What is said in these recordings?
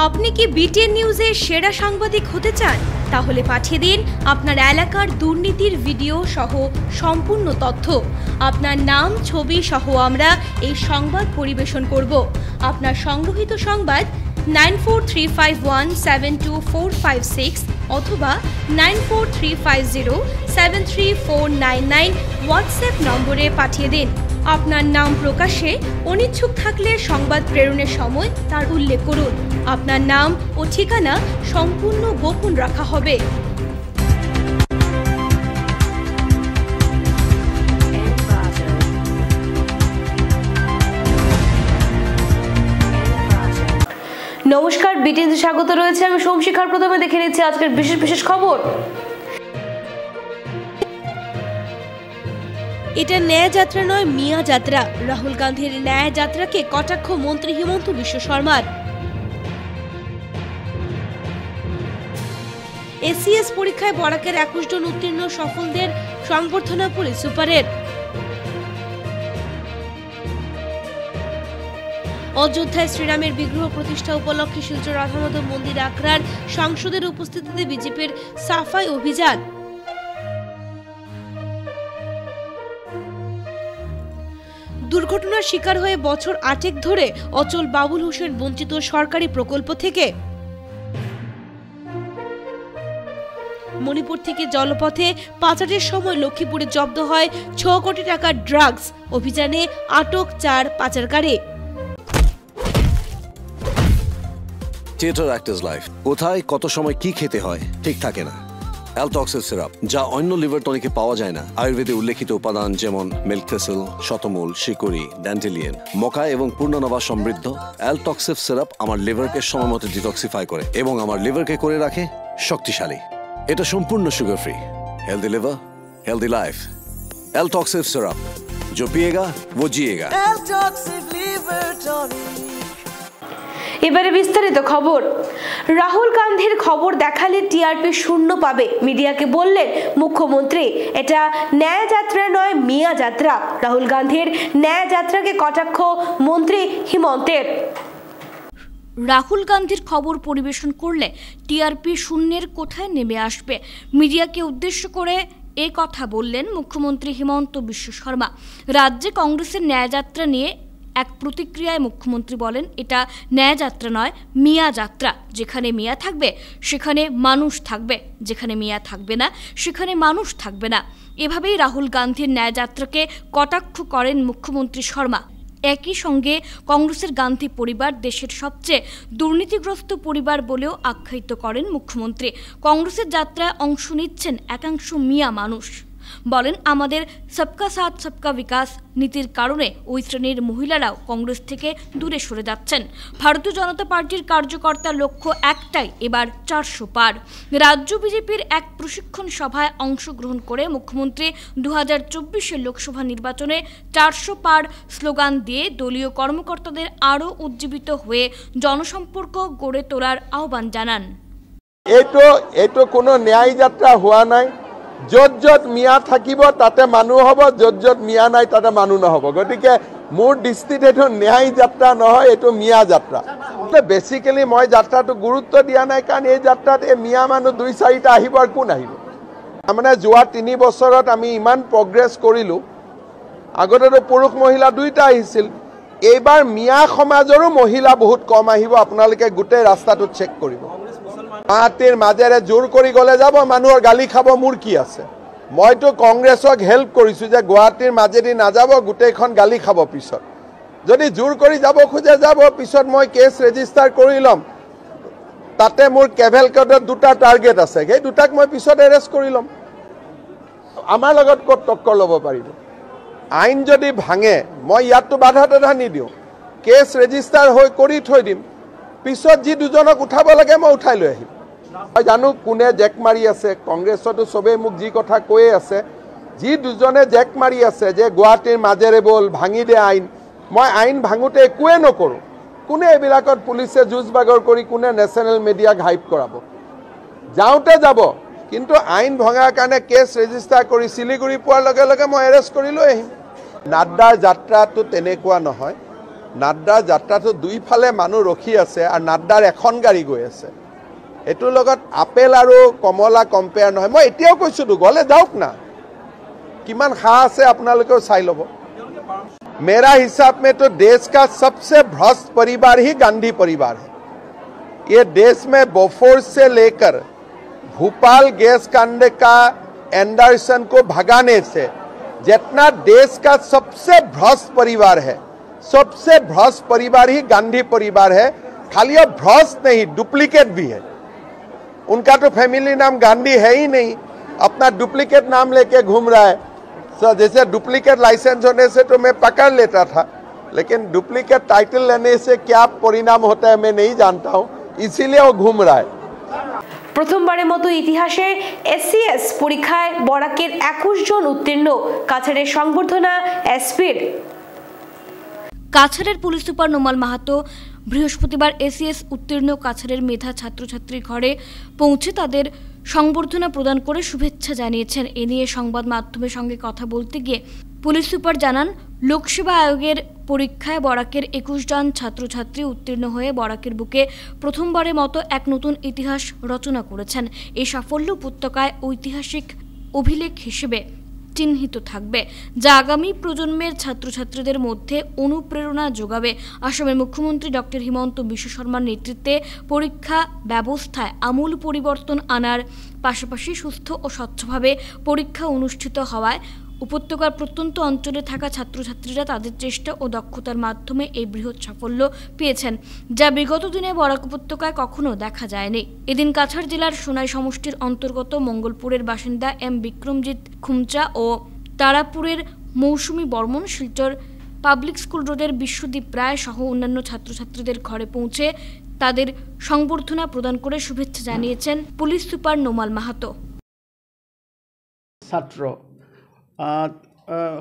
আপনি কি বিটিএন নিউজের সেরা সাংবাদিক হতে চান? তাহলে পাঠিয়ে দিন আপনার এলাকার দুর্নীতির ভিডিও সহ সম্পূর্ণ তথ্য। আপনার নাম, ছবি সহ আমরা এই সংবাদ পরিবেশন করব। আপনার সংগ্রহীত সংবাদ 9435172456 অথবা 9435073499 হোয়াটসঅ্যাপ নম্বরে পাঠিয়ে দিন। আপনার নাম প্রকাশে অনিচ্ছুক থাকলে সংবাদ প্রেরণের সময় তার উল্লেখ করুন। আপনার নাম ও ঠিকানা সম্পূর্ণ গোপন রাখা হবে। নমস্কার, বিটিএনতে স্বাগত রয়েছে। আমি সোমশিখার। প্রথমে দেখে নিচ্ছি আজকের বিশেষ খবর। এটা ন্যায় যাত্রা নয়, মিয়া যাত্রা। রাহুল গান্ধীর ন্যায় যাত্রাকে কটাক্ষ মন্ত্রী হিমন্ত বিশ্ব শর্মার। এসিএস পরীক্ষায় বরাকের 21 জন উত্তীর্ণ সফলদের সংবর্ধনা পুলিশ সুপারের। অযোধ্যায় শ্রীরামের বিগ্রহ প্রতিষ্ঠা উপলক্ষে শিলচর রাধামাধব মন্দির আখড়ার সাংসদের উপস্থিতিতে বিজেপির সাফাই অভিযান। দুর্ঘটনার শিকার হয়ে বছর 8 ধরে অচল বাবুল হোসেন বঞ্চিত সরকারি প্রকল্প থেকে। মণিপুর থেকে জলপথে পাচারের সময় লক্ষ্মীপুরে জব্দ হয় 6 কোটি টাকার ড্রাগস। অভিযানে আটক 4 পাচারকারী। Theatre actors life. কোথায় কত সময় কি খেতে হয় ঠিক থাকে না। অ্যালটক্সিল সিরাপ, যা অন্য লিভার টনিকে পাওয়া যায় না। আয়ুর্বেদে উল্লেখিত উপাদান যেমন মিল্ক থেসেল, শতমূল, শিকড়ি, ড্যান্টেলিয়ান, মকা এবং পূর্ণনবা সমৃদ্ধ অ্যালটক্সিল সিরাপ আমার লিভারকে সময় মতো ডিটক্সিফাই করে এবং আমার লিভারকে করে রাখে শক্তিশালী। এটা সম্পূর্ণ sugar free. Healthy liver, healthy life. অ্যালটক্সিল সিরাপ, जो पिएगा वो जिएगा। এবারে বিস্তারিত খবর। রাহুল গান্ধীর খবর দেখালে টিআরপি শূন্য পাবে, মিডিয়াকে বললেন মুখ্যমন্ত্রী। এটা ন্যায় যাত্রা নয়, মিয়া যাত্রা। রাহুল গান্ধীর ন্যায় যাত্রাকে কটাক্ষ মন্ত্রী হিমন্তের। রাহুল গান্ধীর খবর পরিবেশন করলে টিআরপি শূন্যের কোঠায় নেমে আসবে, মিডিয়াকে উদ্দেশ্য করে এ কথা বললেন মুখ্যমন্ত্রী হিমন্ত বিশ্ব শর্মা। রাজ্যে কংগ্রেসের ন্যায়যাত্রা নিয়ে এক প্রতিক্রিয়ায় মুখ্যমন্ত্রী বলেন, এটা ন্যায় যাত্রা নয়, মিয়া যাত্রা। যেখানে মিয়া থাকবে সেখানে মানুষ থাকবে, যেখানে মিয়া থাকবে না সেখানে মানুষ থাকবে না। এভাবেই রাহুল গান্ধীর ন্যায় যাত্রাকে কটাক্ষ করেন মুখ্যমন্ত্রী শর্মা। একই সঙ্গে কংগ্রেসের গান্ধী পরিবার দেশের সবচেয়ে দুর্নীতিগ্রস্ত পরিবার বলেও আখ্যায়িত করেন মুখ্যমন্ত্রী। কংগ্রেসের যাত্রায় অংশ নিচ্ছেন একাংশ মিয়া মানুষ। বলেন, আমাদের সবকা সাথ সবকা বিকাশ নীতির কারণে ওই শ্রেণীর মহিলারাও কংগ্রেস থেকে দূরে সরে যাচ্ছেন। ভারতীয় জনতা পার্টির কার্যকর্তার লক্ষ্য একটাই, এবার 400 পার। রাজ্য বিজেপির এক প্রশিক্ষণ সভায় অংশগ্রহণ করে মুখ্যমন্ত্রী 2024 লোকসভা নির্বাচনে 400 পার স্লোগান দিয়ে দলীয় কর্মকর্তাদের আরও উজ্জীবিত হয়ে জনসম্পর্ক গড়ে তোলার আহ্বান জানান। এইটো কোনো ন্যায় যাত্ৰা হোৱা নাই। য'ত য'ত মিয়া থাকিব তাতে মানুহ হ'ব, য'ত য'ত মিয়া নাই তাতে মানুহ নহ'ব। গতিকে মোৰ দৃষ্টিত এইটো ন্যায় যাত্ৰা নহয়, এইটো মিয়া যাত্ৰা। বেচিকেলি মই যাত্ৰাটো গুৰুত্ব দিয়া নাই, কাৰণ এই যাত্ৰাত এই মিয়া মানুহ 2-4টা আহিব আৰু কোন আহিব। তাৰমানে যোৱা 3 বছৰত আমি ইমান প্ৰগ্ৰেছ কৰিলোঁ। আগতেতো পুৰুষ মহিলা 2টা আহিছিল, এইবাৰ মিয়া সমাজৰো মহিলা বহুত কম আহিব। আপোনালোকে গোটেই ৰাস্তাটো চেক কৰিব। গুৱাহাটীৰ মাজেৰে জোৰ কৰি গ'লে যাব, মানুহৰ গালি খাব, মোৰ কি আছে। মইতো কংগ্ৰেছক হেল্প কৰিছোঁ যে গুৱাহাটীৰ মাজেদি নাযাব, গোটেইখন গালি খাব। পিছত যদি জোৰ কৰি যাব খোজে যাব, পিছত মই কেছ ৰেজিষ্টাৰ কৰি ল'ম। তাতে মোৰ কেভেলকেডত 2টা টাৰ্গেট আছে, সেই 2টাক মই পিছত এৰেষ্ট কৰি ল'ম। আমাৰ লগত ক'ত টক্কৰ ল'ব পাৰিব। আইন যদি ভাঙে মই ইয়াততো বাধা নিদিওঁ, কেছ ৰেজিষ্টাৰ হৈ কৰি থৈ দিম। পিছত যি 2জনক উঠাব লাগে মই উঠাই লৈ আহিম। মই জানো কোনে জেক মাৰি আছে। কংগ্ৰেছতো চবেই মোক যি কথা কৈয়ে আছে, যি 2জনে জেক মাৰি আছে যে গুৱাহাটীৰ মাজেৰে বল ভাঙি দে আইন। মই আইন ভাঙোতে একোৱে নকৰোঁ। কোনে এইবিলাকত পুলিচে যুঁজ বাগৰ কৰি কোনে নেশ্যনেল মিডিয়াক হাইপ কৰাব। যাওঁতে যাব, কিন্তু আইন ভঙাৰ কাৰণে কেছ ৰেজিষ্টাৰ কৰি শিলিগুৰি পোৱাৰ লগে লগে মই এৰেষ্ট কৰি লৈ আহিম। নাড্ডাৰ যাত্ৰাটো তেনেকুৱা নহয়। নাড্ডাৰ যাত্ৰাটো দুইফালে মানুহ ৰখি আছে আৰু নাড্ডাৰ এখন গাড়ী গৈ আছে এটোৰ লগত আপেল আৰু কমলা কম্পেয়াৰ নহয় মই এতিয়াও কৈছোঁ গ'লে যাওক না কিমান খা আছে আপোনালোকেও চাই ল'ব मेरा हिसाब में तो देश का सबसे भ्रष्ट परिवार ही गांधी परिवार है ये देश में बोफोर्स से लेकर भोपाल गैस कांड का एंडरसन को भगाने से जितना देश का सबसे भ्रष्ट परिवार है सबसे भ्रष्ट परिवार ही गांधी परिवार है खाली अब भ्रष्ट नहीं डुप्लीकेट भी है उनका तो फैमिली नाम गांधी है ही नहीं अपना डुप्लीकेट नाम लेके घूम रहा है जैसे डुप्लीकेट लाइसेंस होने से तो मैं पकड़ लेता था लेकिन डुप्लीकेट टाइटल लेने से क्या परिणाम होता है मैं नहीं जानता हूं इसीलिए वो घूम रहा है প্রথমবারের মতো ইতিহাসে এসসিএস পরীক্ষায় বরাকের 21 জন উত্তীর্ণ কাছাড়ের সংবর্ধনা এসপির কাছাড়ের পুলিশ সুপার নোমাল মাহাতো বৃহস্পতিবার এসসিএস উত্তীর্ণ কাছাড়ের মেধা ছাত্রছাত্রী ঘরে পৌঁছে তাদের সংবর্ধনা প্রদান করে শুভেচ্ছা জানিয়েছেন। এ নিয়ে সংবাদ মাধ্যমের সঙ্গে কথা বলতে গিয়ে পুলিশ সুপার জানান লোকসেবা আয়োগের পরীক্ষায় বরাকের 21 জন ছাত্রছাত্রী উত্তীর্ণ হয়ে বরাকের বুকে প্রথমবারের মতো এক নতুন ইতিহাস রচনা করেছেন। এই সাফল্য উপত্যকায় ঐতিহাসিক অভিলেখ হিসেবে চিহ্নিত থাকবে যা আগামী প্রজন্মের ছাত্রছাত্রীদের মধ্যে অনুপ্রেরণা যোগাবে। আসামের মুখ্যমন্ত্রী ডক্টর হিমন্ত বিশ্ব শর্মার নেতৃত্বে পরীক্ষা ব্যবস্থায় আমূল পরিবর্তন আনার পাশাপাশি সুস্থ ও স্বচ্ছভাবে পরীক্ষা অনুষ্ঠিত হওয়ায় উপত্যকার প্রত্যন্ত অঞ্চলে থাকা ছাত্রছাত্রীরা তাদের চেষ্টা ও দক্ষতার মাধ্যমে এই বৃহৎ সাফল্য পেয়েছেন যা বিগত দিনে বরাক উপত্যকায় কখনো দেখা যায়নি। এদিন কাছাড় জেলার সোনাই সমষ্টির অন্তর্গত মঙ্গলপুরের বাসিন্দা এম বিক্রমজিৎ খুমচা ও তারাপুরের মৌসুমী বর্মন শিলচর পাবলিক স্কুল রোডের বিশ্বদীপ রায় সহ অন্যান্য ছাত্রছাত্রীদের ঘরে পৌঁছে তাদের সংবর্ধনা প্রদান করে শুভেচ্ছা জানিয়েছেন পুলিশ সুপার নোমাল মাহাতো। ছাত্র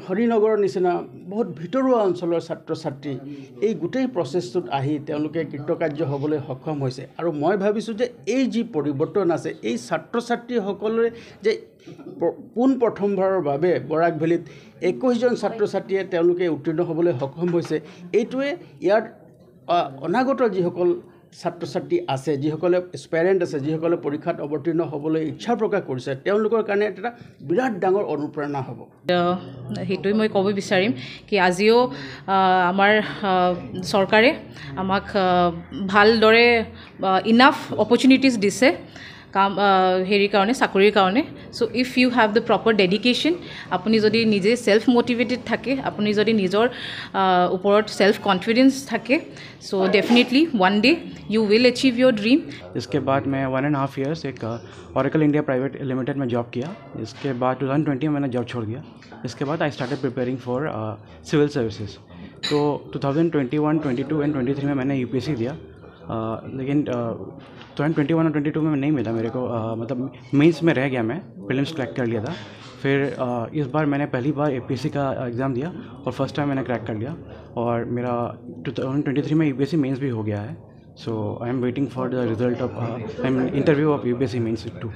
হৰিনগৰৰ নিচিনা বহুত ভিতৰুৱা অঞ্চলৰ ছাত্ৰ ছাত্ৰী এই গোটেই প্ৰচেছটোত আহি তেওঁলোকে কৃতকাৰ্য হ'বলৈ সক্ষম হৈছে আৰু মই ভাবিছোঁ যে এই যি পৰিৱৰ্তন আছে এই ছাত্ৰ ছাত্ৰীসকলে যে পোনপ্ৰথমবাৰৰ বাবে বৰাক ভেলীত 21 জন ছাত্ৰ ছাত্ৰীয়ে তেওঁলোকে উত্তীৰ্ণ হ'বলৈ সক্ষম হৈছে এইটোৱে ইয়াৰ অনাগত যিসকল ছাত্ৰ ছাত্ৰী আছে যিসকলে এস্পাইৰেণ্ট আছে যিসকলে পৰীক্ষাত অৱতীৰ্ণ হ'বলৈ ইচ্ছা প্ৰকাশ কৰিছে তেওঁলোকৰ কাৰণে এটা বিৰাট ডাঙৰ অনুপ্ৰেৰণা হ'ব। সেইটোৱে মই ক'ব বিচাৰিম কি আজিও আমাৰ চৰকাৰে আমাক ভালদৰে ইনাফ অপৰচুনিটিজ দিছে কাম হেৰিৰ কাৰণে চাকৰিৰ কাৰণে। So' if you have the proper dedication আপুনি যদি নিজে সেলফ মোটিভেটেড থাকে আপুনি যদি নিজৰ ওপৰত সেলফ কনফিডেন্স থাকে so definitely one day you will achieve your dream. इसके बाद मैं 1.5 ईयर्स एक ऑरेकल इंडिया प्राइवेट लिमिटेड में जॉब किया। इसके बाद 2020 में मैंने जॉब छोड़ दिया। इसके बाद I started preparing for civil services. तो 2021, 22 एंड 23 में मैंने यूपीएससी दिया लेकिन 2021 और 22 में नहीं मिला मेरे को मतलब मेंस में रह गया मैं प्रीलिम्स क्रैक कर लिया था। फिर इस बार मैंने पहली बार एपीएससी का एग्ज़ाम दिया और फर्स्ट टाइम मैंने क्रैक कर लिया और मेरा 2023 में यूपीएससी मेंस भी हो गया है। So I am waiting for the result of interview of UPSC mains too.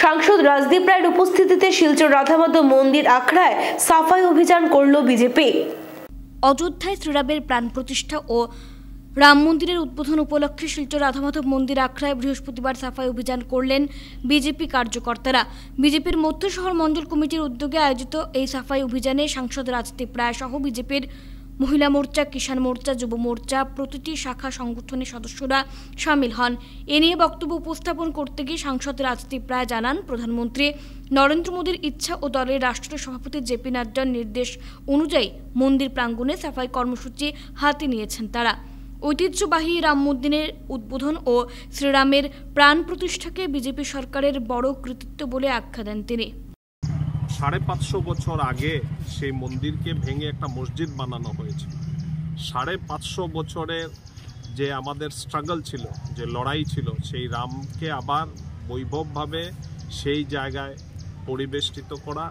সাংসদ রাজদীপ রায়ের উপস্থিতিতে শিলচর রাধামাধব মন্দির আখড়ায় সাফাই অভিযান করল বিজেপি। অযোধ্যায় শ্রীরামের প্রাণ প্রতিষ্ঠা ও রাম মন্দিরের উদ্বোধন উপলক্ষে শিলচর রাধামাধব মন্দির আখড়ায় বৃহস্পতিবার সাফাই অভিযান করলেন বিজেপি কার্যকর্তারা। বিজেপির মধ্য শহর মণ্ডল কমিটির উদ্যোগে আয়োজিত এই সাফাই অভিযানে সাংসদ রাজদীপ রায় সহ বিজেপির মহিলা মোর্চা, কিষাণ মোর্চা, যুব মোর্চা প্রতিটি শাখা সংগঠনের সদস্যরা সামিল হন। এ নিয়ে বক্তব্য উপস্থাপন করতে গিয়ে সাংসদ রাজদীপ রায় জানান, প্রধানমন্ত্রী নরেন্দ্র মোদীর ইচ্ছা ও দলের রাষ্ট্রীয় সভাপতি জেপি নাড্ডার নির্দেশ অনুযায়ী মন্দির প্রাঙ্গণে সাফাই কর্মসূচি হাতে নিয়েছেন তারা। ঐতিহ্যবাহী রাম মন্দিরের উদ্বোধন ও শ্রীরামের প্রাণ প্রতিষ্ঠাকে বিজেপি সরকারের বড় কৃতিত্ব বলে আখ্যা দেন তিনি। 550 বছর আগে সেই মন্দিরকে ভেঙে একটা মসজিদ বানানো হয়েছে। 550 বছরের যে আমাদের স্ট্রাগল ছিল, যে লড়াই ছিল, সেই রামকে আবার বৈভবভাবে সেই জায়গায় পরিবেষ্টিত করা,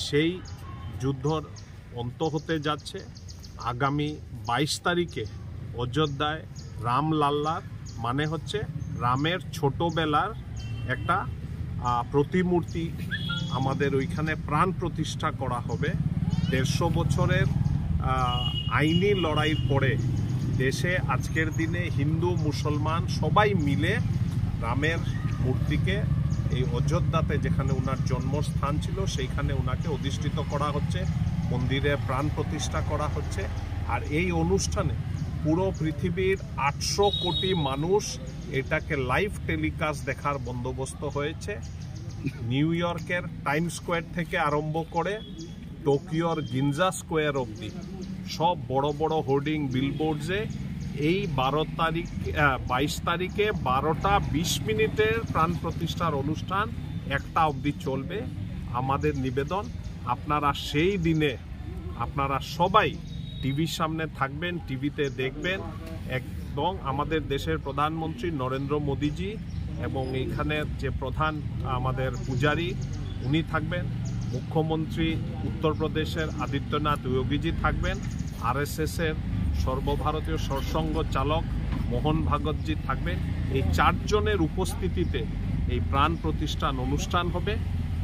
সেই যুদ্ধর অন্ত হতে যাচ্ছে। আগামী 22 তারিখে অযোধ্যায় রামলাল্লার মানে হচ্ছে রামের ছোটবেলার একটা প্রতিমূর্তি আমাদের ওইখানে প্রাণ প্রতিষ্ঠা করা হবে। 150 বছরের আইনি লড়াইয়ের পরে দেশে আজকের দিনে হিন্দু মুসলমান সবাই মিলে রামের মূর্তিকে এই অযোধ্যাতে যেখানে ওনার জন্মস্থান ছিল সেইখানে ওনাকে অধিষ্ঠিত করা হচ্ছে, মন্দিরে প্রাণ প্রতিষ্ঠা করা হচ্ছে। আর এই অনুষ্ঠানে পুরো পৃথিবীর 800 কোটি মানুষ এটাকে লাইভ টেলিকাস্ট দেখার বন্দোবস্ত হয়েছে। নিউ ইয়র্কের টাইম স্কোয়ার থেকে আরম্ভ করে টোকিওর গিনজা স্কোয়ার অবধি সব বড় বড় হোর্ডিং বিলবোর্ডসে এই 22 তারিখে 12টা 20 মিনিটের প্রাণ প্রতিষ্ঠার অনুষ্ঠান 1টা অবধি চলবে। আমাদের নিবেদন, আপনারা সেই দিনে আপনারা সবাই টিভির সামনে থাকবেন, টিভিতে দেখবেন। এবং আমাদের দেশের প্রধানমন্ত্রী নরেন্দ্র মোদীজি এবং এইখানের যে প্রধান আমাদের পূজারী উনি থাকবেন, মুখ্যমন্ত্রী উত্তরপ্রদেশের আদিত্যনাথ যোগীজি থাকবেন, আরএসএসের সর্বভারতীয় সরসংঘ চালক মোহন ভাগবতজি থাকবেন। এই 4 জনের উপস্থিতিতে এই প্রাণ প্রতিষ্ঠান অনুষ্ঠান হবে।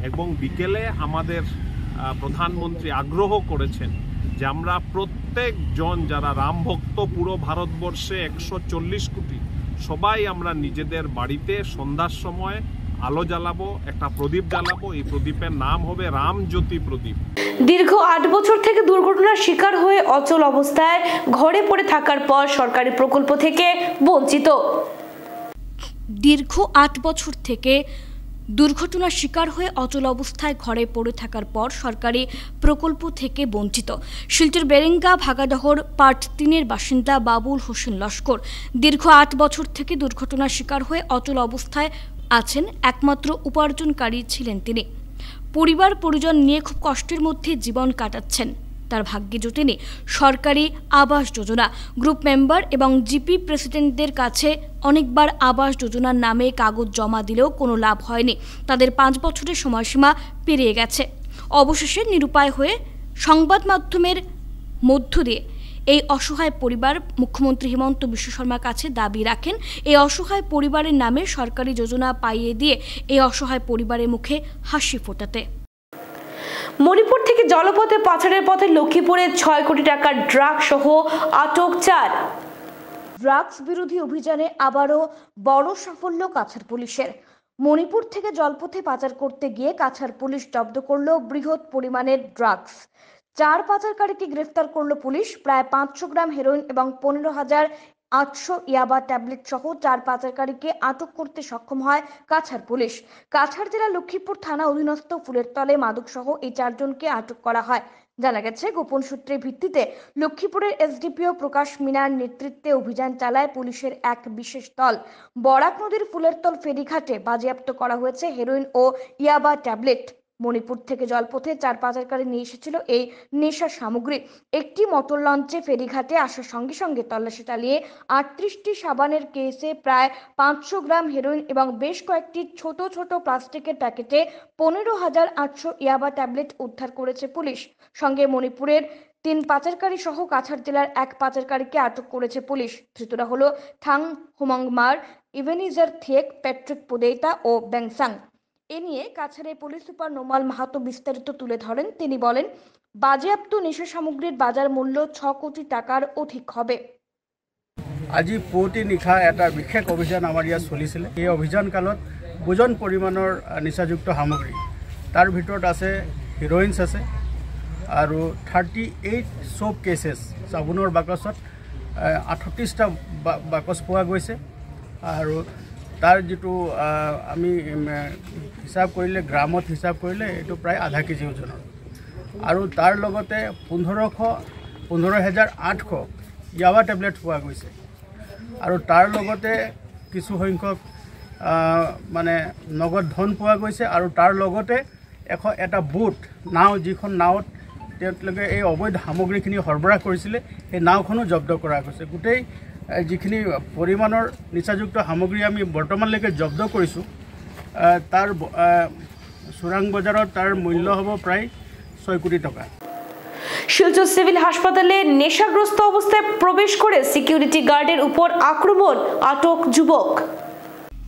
এবং বিকেলে আমাদের প্রধানমন্ত্রী আগ্রহ করেছেন যে আমরা প্রত্যেকজন যারা রাম ভক্ত পুরো ভারতবর্ষে 140 কোটি সবাই আমরা নিজেদের বাড়িতে সন্ধ্যার সময় আলো জ্বালাবো, একটা প্রদীপ জ্বালাবো। এই প্রদীপের নাম হবে রাম জ্যোতি প্রদীপ। দীর্ঘ 8 বছর থেকে দুর্ঘটনার শিকার হয়ে অচল অবস্থায় ঘরে পড়ে থাকার পর সরকারি প্রকল্প থেকে বঞ্চিত। দীর্ঘ 8 বছর থেকে দুর্ঘটনার শিকার হয়ে অচল অবস্থায় ঘরে পড়ে থাকার পর সরকারি প্রকল্প থেকে বঞ্চিত শিলচর বেরেঙ্গা ভাগাডহর পার্ট 3-এর বাসিন্দা বাবুল হোসেন লস্কর দীর্ঘ 8 বছর থেকে দুর্ঘটনার শিকার হয়ে অচল অবস্থায় আছেন। একমাত্র উপার্জনকারী ছিলেন তিনি। পরিবার পরিজন নিয়ে খুব কষ্টের মধ্যে জীবন কাটাচ্ছেন। তার ভাগ্যে জোটেনি সরকারি আবাস যোজনা। গ্রুপ মেম্বার এবং জিপি প্রেসিডেন্টদের কাছে অনেকবার আবাস যোজনার নামে কাগজ জমা দিলেও কোনো লাভ হয়নি। তাদের 5 বছরের সময়সীমা পেরিয়ে গেছে। অবশেষে নিরুপায় হয়ে সংবাদ মাধ্যমের মধ্য দিয়ে এই অসহায় পরিবার মুখ্যমন্ত্রী হিমন্ত বিশ্ব শর্মার কাছে দাবি রাখেন এই অসহায় পরিবারের নামে সরকারি যোজনা পাইয়ে দিয়ে এই অসহায় পরিবারের মুখে হাসি ফোটাতে। মণিপুর থেকে জলপথে পাচারের পথে লক্ষ্মীপুরে 6 কোটি টাকার ড্রাগ সহ আটক 4। ড্রাগস বিরোধী অভিযানে আবারও বড় সাফল্য কাছাড় পুলিশের। মণিপুর থেকে জলপথে পাচার করতে গিয়ে কাছাড় পুলিশ জব্দ করল বৃহৎ পরিমাণের ড্রাগস। 4 পাচারকারীকে গ্রেফতার করল পুলিশ। প্রায় 500 গ্রাম হেরোইন এবং 15,800 ইয়াবা ট্যাবলেট সহ 4 পাচারকারীকে আটক করতে সক্ষম হয় কাছাড় পুলিশ। কাছাড় জেলা লক্ষ্মীপুর থানা অধীনস্থ ফুলের তলে মাদক সহ এই 4 জনকে আটক করা হয়। জানা গেছে, গোপন সূত্রের ভিত্তিতে লক্ষ্মীপুরের এসডিপিও প্রকাশ মিনার নেতৃত্বে অভিযান চালায় পুলিশের এক বিশেষ দল। বরাক নদীর ফুলেরতল ফেরিঘাটে বাজেয়াপ্ত করা হয়েছে হেরোইন ও ইয়াবা ট্যাবলেট। মণিপুর থেকে জলপথে 4 পাচারকারী নিয়ে এসেছিল এই নেশা সামগ্রী। একটি মোটর লঞ্চে ফেরিঘাটে আসার সঙ্গে সঙ্গে তল্লাশি চালিয়ে 38টি সাবানের কেসে প্রায় 500 গ্রাম হেরোইন এবং বেশ কয়েকটি ছোট ছোট প্লাস্টিকের প্যাকেটে 15,800 ইয়াবা ট্যাবলেট উদ্ধার করেছে পুলিশ। সঙ্গে মণিপুরের 3 পাচারকারী সহ কাছাড় জেলার 1 পাচারকারীকে আটক করেছে পুলিশ। ধৃতরা হলো থাং হুমাংমার, ইভেনিজার থিয়েক, প্যাট্রিক পুদেইতা ও ব্যাংসাং। এ নিয়ে কাছাড়ের পুলিশ সুপার নোমাল মাহাতো বিস্তারিত তুলে ধরেন। তিনি বলেন, বাজেয়াপ্ত নেশা সামগ্রীর বাজার মূল্য 6 কোটি টাকার অধিক হবে। আজি পুৱতি নিশা এটা বিশেষ অভিযান আমাৰ ইয়াত চলিছিলে। এই অভিযান কালত ওজন পৰিমাণৰ নিচাযুক্ত সামগ্ৰী, তাৰ ভিতৰত আছে হিৰইনছ আছে আৰু 38 সোপ কেছেছ, চাবোনৰ বাকচত 38টা বাকচ পোৱা গৈছে। আৰু তাৰ যিটো আমি হিচাপ কৰিলে, গ্ৰামত হিচাপ কৰিলে এইটো প্ৰায় আধা কেজি ওজনৰ। আৰু তাৰ লগতে 15,800 ইয়াবা টেবলেট পোৱা গৈছে। আৰু তাৰ লগতে কিছু সংখ্যক মানে নগদ ধন পোৱা গৈছে। আৰু তাৰ লগতে এটা বুট নাও, যিখন নাৱত তেওঁলোকে এই অবৈধ সামগ্ৰীখিনি সৰবৰাহ কৰিছিলে, সেই নাওখনো জব্দ কৰা গৈছে। গোটেই যিখিনি পৰিমাণৰ নিচাযুক্ত সামগ্ৰী আমি বৰ্তমানলৈকে জব্দ কৰিছোঁ, তাৰ চোৰাং বজাৰত তাৰ মূল্য হ'ব প্ৰায় 6 কোটি টাকা। শিলচর সিভিল হাসপাতালে নেশাগ্রস্ত অবস্থায় প্রবেশ করে সিকিউরিটি গার্ডের উপর আক্রমণ, আটক যুবক।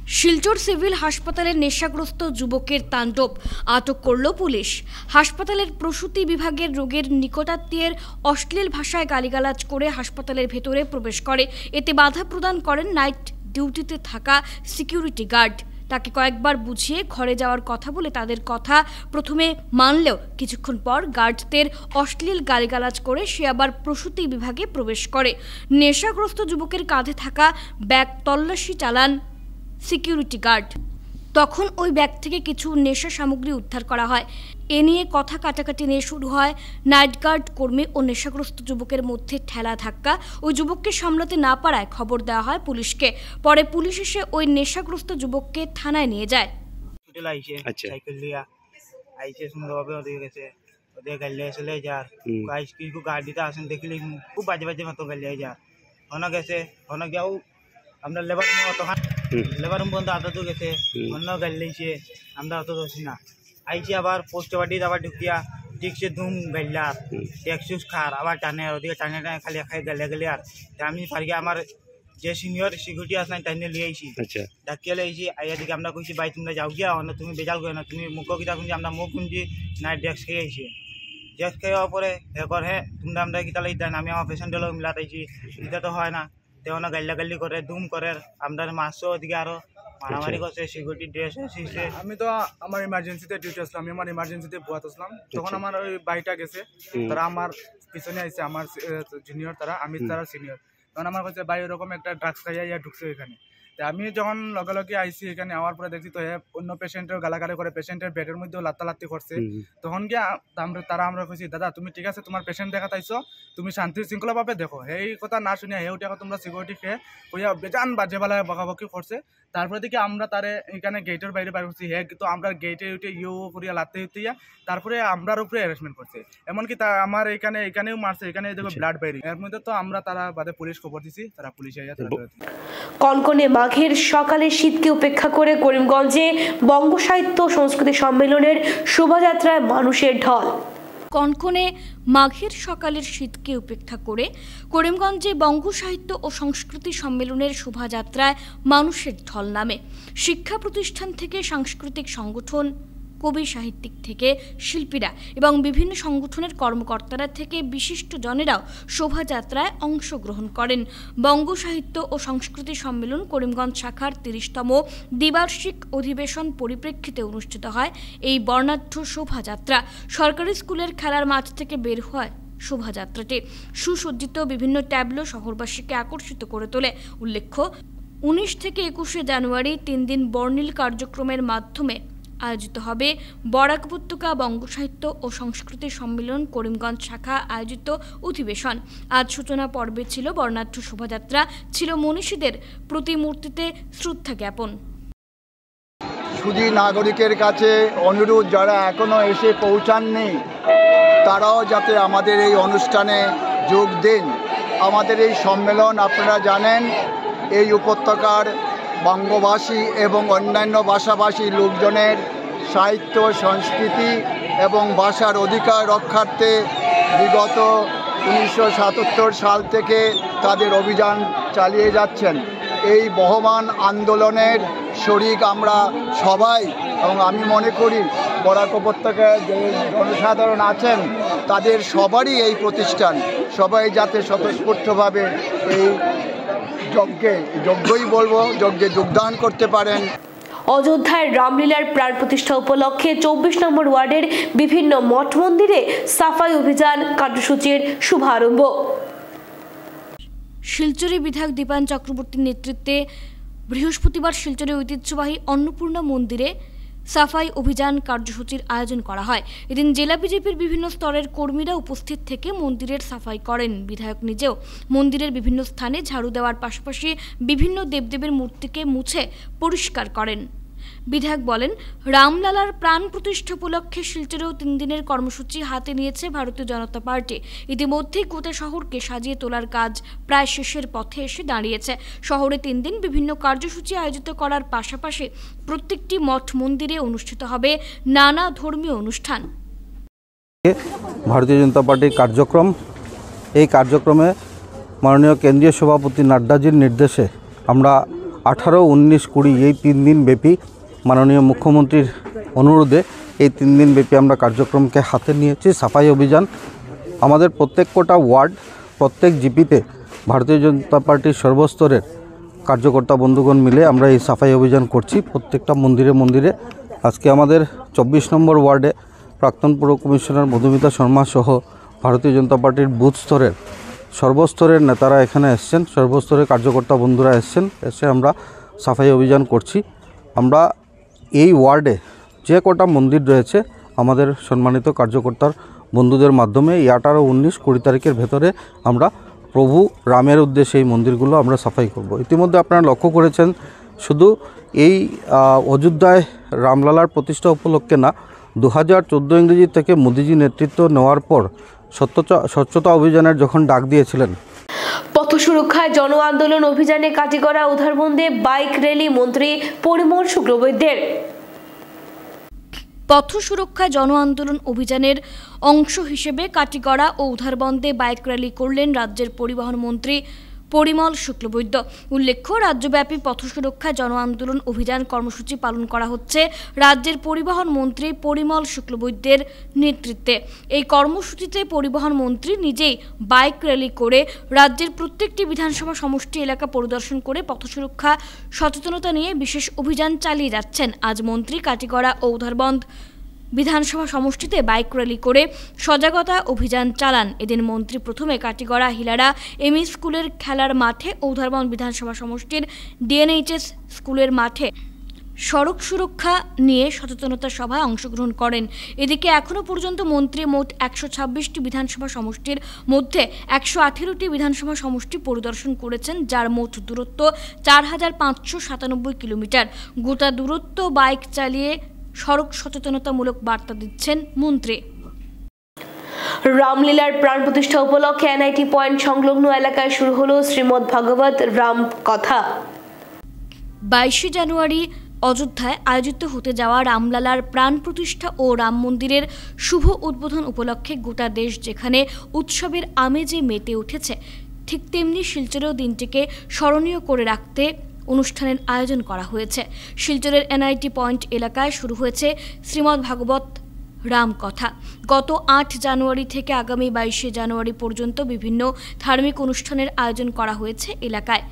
শিলচর সিভিল হাসপাতালের নেশাগ্রস্ত যুবকের তাণ্ডব, আটক করল পুলিশ। হাসপাতালের প্রসূতি বিভাগের রোগীর নিকটাত্মীয়ের অশ্লীল ভাষায় গালিগালাজ করে হাসপাতালের ভেতরে প্রবেশ করে। এতে বাধা প্রদান করেন নাইট ডিউটিতে থাকা সিকিউরিটি গার্ড। তাকে কয়েকবার বুঝিয়ে ঘরে যাওয়ার কথা বলে তাদের কথা প্রথমে মানলেও কিছুক্ষণ পর গার্ডদের অশ্লীল গালিগালাজ করে সে আবার প্রসূতি বিভাগে প্রবেশ করে। নেশাগ্রস্ত যুবকের কাঁধে থাকা ব্যাগ তল্লাশি চালান সিকিউরিটি গার্ড। তখন ওই ব্যাগ থেকে কিছু নেশা সামগ্রী উদ্ধার করা হয়। এ নিয়ে কথা কাটাকাটি নিয়ে শুরু হয় নাইট গার্ড কর্মী ও নেশাগ্রস্ত যুবকের মধ্যে ঠেলা ধাক্কা। ওই যুবককে সামলাতে না পারায় খবর দেওয়া হয় পুলিশকে। পরে পুলিশ এসে ওই নেশাগ্রস্ত যুবককে থানায় নিয়ে যায়। আমরা লেবার রুমে অতখান লেবার রুম পর্যন্ত আদা তো গেছে, অন্য গাড়ি লেগেছে, আমরা অত দোষী না। আইছি আবার পোস্ট বাড়ি আবার ঢুকিয়া ঠিকছে ধুম গাইলার ট্যাক্সুস খার আবার টানে, ওদিকে টানে টানে খালি খাই গালে গেলে। আর আমি পারি আমার যে সিনিয়র সিকিউরিটি আছে তাই নিয়ে লিয়ে আইছি, ডাকিয়ে লিয়েছি। আইয়া দিকে আমরা কইছি ভাই তোমরা যাও গিয়া, না তুমি বেজাল করো না, তুমি মুখ কিতা শুনছি, আমরা মুখ শুনছি না। ডেস্ক খেয়ে আইছি, ডেস্ক খেয়ে যাওয়ার পরে হ্যাঁ তোমরা আমরা কিতা লাগি দেন, আমি আমার পেশেন্টের লোক মিলাতে আইছি, এটা তো হয় না। তেমন গাল্লাগাল্লি করে দুম করে আমরা মাসও ওদিকে আরো মারামারি করছে, সিকিউরিটি ড্রেস এসেছে। আমি তো আমার ইমার্জেন্সিতে ডিউটি আসলাম, আমি আমার ইমার্জেন্সিতে বুয়াত আসলাম। তখন আমার ওই বাইটা গেছে, তারা আমার পিছনে আসছে, আমার জুনিয়র তারা, আমি তারা সিনিয়র। তখন আমার কাছে ভাই ওরকম একটা ড্রাগস খাইয়া ঢুকছে এখানে। আমি যখন লগে লগে আইসি এখানে আওয়ার পরে দেখছি তো অন্য পেশেন্টের গালাগালি করে, পেশেন্টের বেডের মধ্যেও লাত্তালাত্তি করছে। তখন গিয়ে তারা আমরা কইছি দাদা তুমি ঠিক আছে, তোমার পেশেন্ট দেখাতে আইছো, তুমি শান্তি শৃঙ্খলাভাবে দেখো। এই কথা না শুনিয়া হে উঠে তোমরা সিকিউরিটি খেয়ে কইয়া বেজান বাজে বেলায় বকাবকি করছে। তারপরে দেখি আমরা তারে এখানে গেটের বাইরে বাইরে করছি, হ্যাঁ কিন্তু আমরা গেটে উঠে করিয়া লাত্তে উঠিয়া তারপরে আমরার উপরে অ্যারেস্টমেন্ট করছে। এমনকি আমার এখানেও মারছে, এখানে দেখো ব্লাড বাইরে। এর মধ্যে তো আমরা তারা বাদে পুলিশ খবর দিছি, তারা পুলিশ আইয়া কনকনে মাঘের সকালে শীতকে উপেক্ষা করে করিমগঞ্জে বঙ্গ সাহিত্য সংস্কৃতি সম্মেলনের শোভাযাত্রায় মানুষের ঢল। কনকনে মাঘের সকালের শীতকে উপেক্ষা করে করিমগঞ্জে বঙ্গ সাহিত্য ও সংস্কৃতি সম্মেলনের শোভাযাত্রায় মানুষের ঢল নামে। শিক্ষা প্রতিষ্ঠান থেকে সাংস্কৃতিক সংগঠন, কবি সাহিত্যিক থেকে শিল্পীরা এবং বিভিন্ন সংগঠনের কর্মকর্তারা থেকে বিশিষ্ট জনেরাও শোভাযাত্রায় অংশগ্রহণ করেন। বঙ্গ সাহিত্য ও সংস্কৃতি সম্মেলন করিমগঞ্জ শাখার 30তম দ্বিবার্ষিক অধিবেশন পরিপ্রেক্ষিতে অনুষ্ঠিত হয় এই বর্ণাঢ্য শোভাযাত্রা। সরকারি স্কুলের খেলার মাঠ থেকে বের হয় শোভাযাত্রাটি। সুসজ্জিত বিভিন্ন ট্যাবলো শহরবাসীকে আকর্ষিত করে তোলে। উল্লেখ্য 19 থেকে 21শে জানুয়ারি 3 দিন বর্ণিল কার্যক্রমের মাধ্যমে আয়োজিত হবে বরাক উপত্যকা বঙ্গ সাহিত্য ও সংস্কৃতি সম্মেলন করিমগঞ্জ শাখা আয়োজিত অধিবেশন। আজ সূচনা পর্বে ছিল বর্ণাঢ্য শোভাযাত্রা, ছিল মনীষীদের প্রতিমূর্তিতে শ্রদ্ধা জ্ঞাপন। সুধী নাগরিকের কাছে অনুরোধ, যারা এখনো এসে পৌঁছাননি তারাও যাতে আমাদের এই অনুষ্ঠানে যোগ দেন। আমাদের এই সম্মেলন আপনারা জানেন এই উপত্যকার বঙ্গবাসী এবং অন্যান্য ভাষাভাষী লোকজনের সাহিত্য, সংস্কৃতি এবং ভাষার অধিকার রক্ষার্থে বিগত 1977 সাল থেকে তাদের অভিযান চালিয়ে যাচ্ছেন। এই বহমান আন্দোলনের শরিক আমরা সবাই, এবং আমি মনে করি বরাক উপত্যকায় যে জনসাধারণ আছেন তাদের সবারই এই প্রতিষ্ঠান, সবাই যাতে স্বতঃস্ফূর্তভাবে এই যজ্ঞই বলবো, যজ্ঞে যোগদান করতে পারেন। অযোধ্যায় রামলীলার প্রাণ প্রতিষ্ঠা উপলক্ষে 24 নম্বর ওয়ার্ডের বিভিন্ন মঠ মন্দিরে সাফাই অভিযান কার্যসূচির শুভারম্ভ। শিলচরে বিধায়ক দীপান চক্রবর্তীর নেতৃত্বে বৃহস্পতিবার শিলচরে ঐতিহ্যবাহী অন্নপূর্ণা মন্দিরে সাফাই অভিযান কার্যসূচির আয়োজন করা হয়। এদিন জেলা বিজেপির বিভিন্ন স্তরের কর্মীরা উপস্থিত থেকে মন্দিরের সাফাই করেন। বিধায়ক নিজেও মন্দিরের বিভিন্ন স্থানে ঝাড়ু দেওয়ার পাশাপাশি বিভিন্ন দেবদেবের মূর্তিকে মুছে পরিষ্কার করেন। বিধায়ক বলেন, রামলালার প্রাণ প্রতিষ্ঠা উপলক্ষে শিলচরেও 3 দিনের কর্মসূচি হাতে নিয়েছে ভারতীয় জনতা পার্টি। ইতিমধ্যেই গোটা শহরকে সাজিয়ে তোলার কাজ প্রায় শেষের পথে এসে দাঁড়িয়েছে। শহরে 3 দিন বিভিন্ন কার্যসূচি আয়োজিত করার পাশাপাশি প্রত্যেকটি মঠ মন্দিরে অনুষ্ঠিত হবে নানা ধর্মীয় অনুষ্ঠান। ভারতীয় জনতা পার্টির কার্যক্রম, এই কার্যক্রমে মাননীয় কেন্দ্রীয় সভাপতি নাড্ডাজির নির্দেশে আমরা 18, 19, 20 এই 3 দিন ব্যাপী মাননীয় মুখ্যমন্ত্রীর অনুরোধে এই 3 দিন ব্যাপী আমরা কার্যক্রমকে হাতে নিয়েছি। সাফাই অভিযান আমাদের প্রত্যেকটা ওয়ার্ড, প্রত্যেক জিপিতে ভারতীয় জনতা পার্টির সর্বস্তরের কার্যকর্তা বন্ধুগণ মিলে আমরা এই সাফাই অভিযান করছি প্রত্যেকটা মন্দিরে মন্দিরে। আজকে আমাদের 24 নম্বর ওয়ার্ডে প্রাক্তন পুর কমিশনার মধুমিতা শর্মা সহ ভারতীয় জনতা পার্টির বুথ স্তরের সর্বস্তরের নেতারা এখানে এসছেন, সর্বস্তরের কার্যকর্তা বন্ধুরা এসে আমরা সাফাই অভিযান করছি। আমরা এই ওয়ার্ডে যে কটা মন্দির রয়েছে আমাদের সম্মানিত কার্যকর্তার বন্ধুদের মাধ্যমে এই 18, 19, 20 তারিখের ভেতরে আমরা প্রভু রামের উদ্দেশ্যে এই মন্দিরগুলো আমরা সাফাই করব। ইতিমধ্যে আপনারা লক্ষ্য করেছেন শুধু এই অযোধ্যায় রামলালার প্রতিষ্ঠা উপলক্ষে না, 2014 ইংরেজি থেকে মোদিজি নেতৃত্ব নেওয়ার পর স্বচ্ছতা অভিযানের যখন ডাক দিয়েছিলেন, পথ সুরক্ষায় জন আন্দোলন অভিযানে কাটিগড়া উধারবন্দে বাইক র্যালি মন্ত্রী পরিমল শুক্লবৈদ্যের। পথ সুরক্ষা জন আন্দোলন অভিযানের অংশ হিসেবে কাটিগড়া ও উধারবন্দে বাইক র্যালি করলেন রাজ্যের পরিবহন মন্ত্রী পরিমল শুক্লবৈদ্য। উল্লেখ্য, রাজ্যব্যাপী পথ সুরক্ষা জন আন্দোলন অভিযান কর্মসূচি পালন করা হচ্ছে রাজ্যের পরিবহন মন্ত্রী পরিমল শুক্লবৈদ্যের নেতৃত্বে। এই কর্মসূচিতে পরিবহন মন্ত্রী নিজেই বাইক র্যালি করে রাজ্যের প্রত্যেকটি বিধানসভা সমষ্টি এলাকা পরিদর্শন করে পথ সুরক্ষা সচেতনতা নিয়ে বিশেষ অভিযান চালিয়ে যাচ্ছেন। আজ মন্ত্রী কাটিগড়া ও উধারবন্দ বিধানসভা সমষ্টিতে বাইক র্যালি করে সজাগতা অভিযান চালান। এদিন মন্ত্রী প্রথমে কাটিগড়া হিলারা এমই স্কুলের খেলার মাঠে ও উধারবন্দ বিধানসভা সমষ্টির ডিএনএইচএস স্কুলের মাঠে সড়ক সুরক্ষা নিয়ে সচেতনতা সভায় অংশগ্রহণ করেন। এদিকে এখনও পর্যন্ত মন্ত্রী মোট 126টি বিধানসভা সমষ্টির মধ্যে 118টি বিধানসভা সমষ্টি পরিদর্শন করেছেন, যার মোট দূরত্ব 4597 কিলোমিটার। গোটা দূরত্ব বাইক চালিয়ে সড়ক সচেতনতামূলক বার্তা দিচ্ছেন মন্ত্রী। রামলীলার প্রাণ প্রতিষ্ঠা উপলক্ষে এনআইটি পয়েন্ট সংলগ্ন এলাকায় শুরু হলো শ্রীমদ্ ভাগবত রাম কথা। 22 জানুয়ারি অযোধ্যায় আয়োজিত হতে যাওয়া রামলালার প্রাণ প্রতিষ্ঠা ও রাম মন্দিরের শুভ উদ্বোধন উপলক্ষে গোটা দেশ যেখানে উৎসবের আমেজে মেতে উঠেছে, ঠিক তেমনি শিলচরেও দিনটিকে স্মরণীয় করে রাখতে অনুষ্ঠানের আয়োজন করা হয়েছে। শিলচরের এনআইটি পয়েন্ট এলাকায় শুরু হয়েছে শ্রীমদ্ ভাগবত রাম কথা। গত 8 জানুয়ারি থেকে আগামী 22 জানুয়ারি পর্যন্ত বিভিন্ন ধার্মিক অনুষ্ঠানের আয়োজন করা হয়েছে এলাকায়।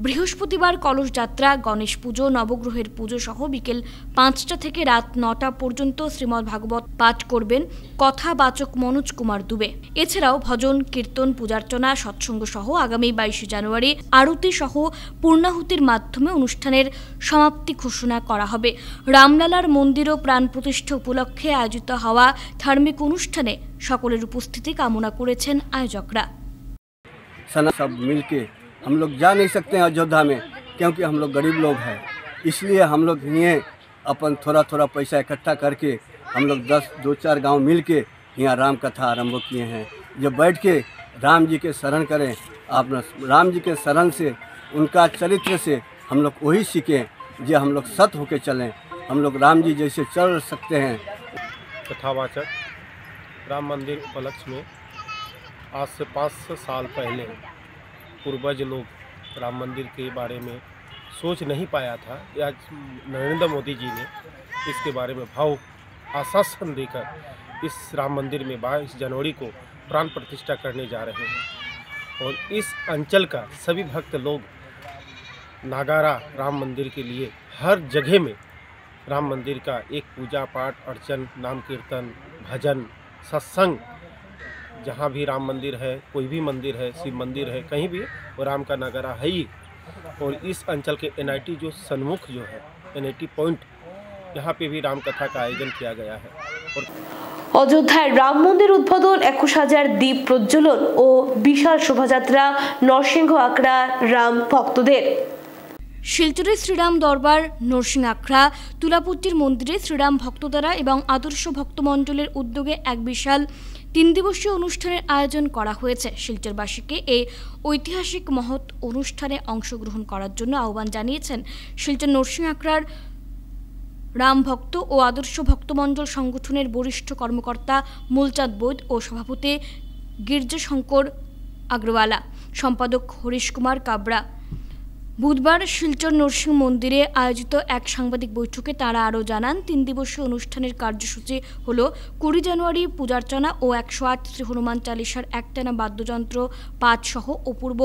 বৃহস্পতিবার কলস যাত্রা, গণেশ পুজো, নবগ্রহের পুজো সহ বিকেল 5টা থেকে রাত 9টা পর্যন্ত শ্রীমদ্ ভাগবত পাঠ করবেন কথাবাচক মনোজ কুমার দুবে। এছাড়াও ভজন, কীর্তন, পূজার্চনা, সৎসঙ্গ সহ আগামী 22 জানুয়ারি আরতি সহ পূর্ণাহুতির মাধ্যমে অনুষ্ঠানের সমাপ্তি ঘোষণা করা হবে। রামলালার মন্দির ও প্রাণ প্রতিষ্ঠা উপলক্ষে আয়োজিত হওয়া ধার্মিক অনুষ্ঠানে সকলের উপস্থিতি কামনা করেছেন আয়োজকরা। सब मिलके हम लोग जा नहीं सकते हैं अयोध्या में, क्योंकि हम लोग गरीब लोग हैं। इसलिए हम लोग यहाँ अपन थोड़ा थोड़ा पैसा इकट्ठा करके हम लोग 2-4 गांव मिल के यहाँ राम कथा आरंभ किए हैं। जब बैठ के राम जी के शरण करें, आप राम जी के शरण से, उनका चरित्र से हम लोग वही सीखें जो हम लोग सत होके चलें, हम लोग राम जी जैसे चल सकते हैं। कथावाचक राम मंदिर उपलक्ष्य में आज से 500 साल पहले पूर्वज लोग राम मंदिर के बारे में सोच नहीं पाया था। आज नरेंद्र मोदी जी ने इसके बारे में भाव आश्वासन देकर इस राम मंदिर में 22 जनवरी को प्राण प्रतिष्ठा करने जा रहे हैं। और इस अंचल का सभी भक्त लोग नागारा राम मंदिर के लिए हर जगह में राम मंदिर का एक पूजा पाठ, अर्चन, नाम कीर्तन, भजन, सत्संग, जहाँ भी राम मंदिर है, कोई भी मंदिर है, शिव मंदिर है, कहीं भी वो राम का नगारा है ही। और इस अंचल के एनआईटी जो सन्मुख जो है एनआईटी पॉइंट, यहाँ पे भी राम कथा का आयोजन किया गया है। और অযোধ্যায় রাম মন্দির উদ্বোধন, 21,000 দীপ প্রজ্বলন ও বিশাল শোভাযাত্রা নরসিংহ আখড়া রাম ভক্তদের। শিলচরের শ্রীরাম দরবার, নরসিংহ আখড়া, তুলাপট্টির মন্দিরে শ্রীরাম ভক্তদ্বারা এবং আদর্শ ভক্তমণ্ডলের উদ্যোগে এক বিশাল 3 দিবসীয় অনুষ্ঠানের আয়োজন করা হয়েছে। শিলচরবাসীকে এই ঐতিহাসিক মহৎ অনুষ্ঠানে অংশগ্রহণ করার জন্য আহ্বান জানিয়েছেন শিলচর নরসিংহ আখড়ার রাম ভক্ত ও আদর্শ ভক্তমণ্ডল সংগঠনের বরিষ্ঠ কর্মকর্তা মূলচাঁদ বৈদ ও সভাপতি গির্জাশঙ্কর আগ্রওয়ালা, সম্পাদক হরিশ কুমার কাবরা। বুধবার শিলচর নরসিংহ মন্দিরে আয়োজিত এক সাংবাদিক বৈঠকে তারা আরও জানান 3 দিবসীয় অনুষ্ঠানের কার্যসূচি হল 20 জানুয়ারি পূজার্চনা ও 108 শ্রী হনুমান চালিসার একটানা বাদ্যযন্ত্র পাঠ সহ অপূর্ব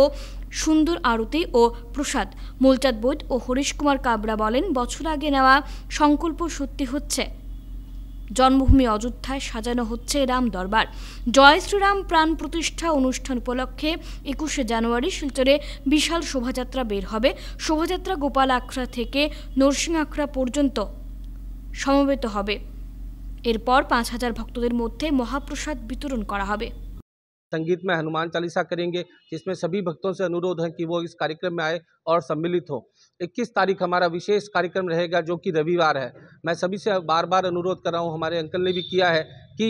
সুন্দর আরতি ও প্রসাদ। মূলচাঁদ বৈদ্য ও হরিশ কুমার কাবরা বলেন, বছর আগে নেওয়া সংকল্প সত্যি হচ্ছে। জন্মভূমি অযোধ্যায় সাজানো হচ্ছে রাম দরবার। জয় শ্রীরাম প্রাণ প্রতিষ্ঠা অনুষ্ঠান উপলক্ষে 21শে জানুয়ারি শিলচরে বিশাল শোভাযাত্রা বের হবে। শোভাযাত্রা গোপাল আখড়া থেকে নরসিংহ আখড়া পর্যন্ত সমবেত হবে। এরপর 5000 ভক্তদের মধ্যে মহাপ্রসাদ বিতরণ করা হবে। संगीत में हनुमान चालीसा करेंगे, जिसमें सभी भक्तों से अनुरोध है कि वो इस कार्यक्रम में आए और सम्मिलित हो। 21 तारीख हमारा विशेष कार्यक्रम रहेगा, जो कि रविवार है। मैं सभी से बार बार अनुरोध कर रहा हूँ, हमारे अंकल ने भी किया है कि